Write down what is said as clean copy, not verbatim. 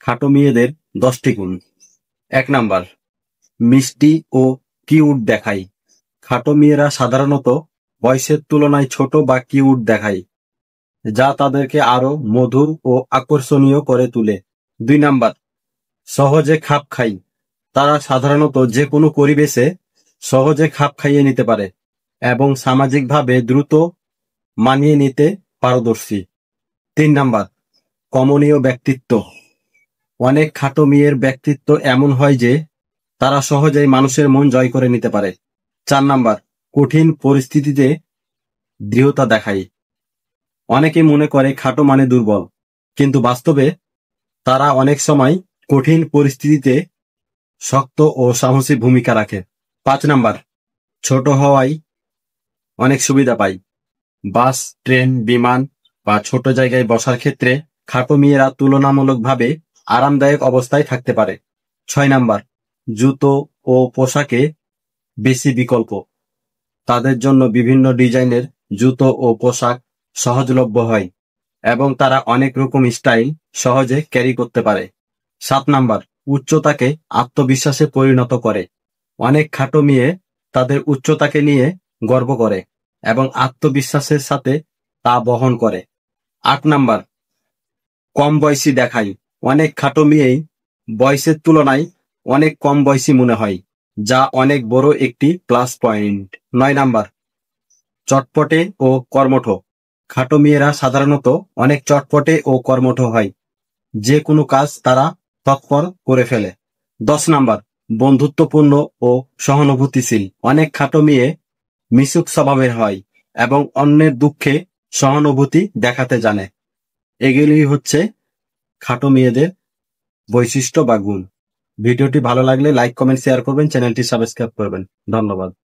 খাটো মেয়েদের 10টি গুণ। 1 নাম্বার, মিষ্টি ও কিউট দেখায়। খাটো মেয়েরা সাধারণত বয়সের তুলনায় ছোট বা কিউট দেখায়, যা তাদেরকে আরো মধুর ও আকর্ষণীয় করে তোলে। 2 নাম্বার, সহজে খাপ খায়। তারা সাধারণত যে কোনো পরিবেশে সহজে খাপ খাইয়ে নিতে পারে এবং সামাজিকভাবে দ্রুত মানিয়ে নিতে পারদর্শী। 3 নাম্বার, কমনীয় ব্যক্তিত্ব। অনেক খাটো মেয়ের ব্যক্তিত্ব এমন হয় যে তারা সহজেই মানুষের মন জয় করে নিতে পারে। 4 নাম্বার, কঠিন পরিস্থিতিতে দৃঢ়তা দেখায়। অনেকে মনে করে খাটো মানে দুর্বল, কিন্তু বাস্তবে তারা অনেক সময় কঠিন পরিস্থিতিতে শক্ত ও সাহসী ভূমিকা রাখে। 5 নাম্বার, ছোট হওয়ায় অনেক সুবিধা পায়। বাস, ট্রেন, বিমান বা ছোট জায়গায় বসার ক্ষেত্রে খাটো মেয়েরা তুলনামূলকভাবে আরামদায়ক অবস্থায় থাকতে পারে। 6 নাম্বার, জুতো ও পোশাকে বেশি বিকল্প। তাদের জন্য বিভিন্ন ডিজাইনের জুতো ও পোশাক সহজলভ্য হয় এবং তারা অনেক রকম স্টাইল সহজে ক্যারি করতে পারে। 7 নাম্বার, উচ্চতাকে আত্মবিশ্বাসে পরিণত করে। অনেক খাটো মেয়ে তাদের উচ্চতাকে নিয়ে গর্ব করে এবং আত্মবিশ্বাসের সাথে তা বহন করে। 8 নাম্বার, কম বয়সী দেখায়। অনেক খাটো মেয়েই বয়সের তুলনায় অনেক কম বয়সী মনে হয়, যা অনেক বড় একটি প্লাস পয়েন্ট। 9 নাম্বার, চটপটে ও কর্মঠ। খাটো মেয়েরা সাধারণত অনেক চটপটে ও কর্মঠ হয়, যে কোনো কাজ তারা তৎপর করে ফেলে। 10 নাম্বার, বন্ধুত্বপূর্ণ ও সহানুভূতিশীল। অনেক খাটো মেয়ে মিশুক স্বভাবের হয় এবং অন্যের দুঃখে সহানুভূতি দেখাতে জানে। এগুলি হচ্ছে খাটো মেয়েদের বৈশিষ্ট্য বা গুণ। ভিডিওটি ভালো লাগলে লাইক, কমেন্ট, শেয়ার করবেন, চ্যানেলটি সাবস্ক্রাইব করবেন। ধন্যবাদ।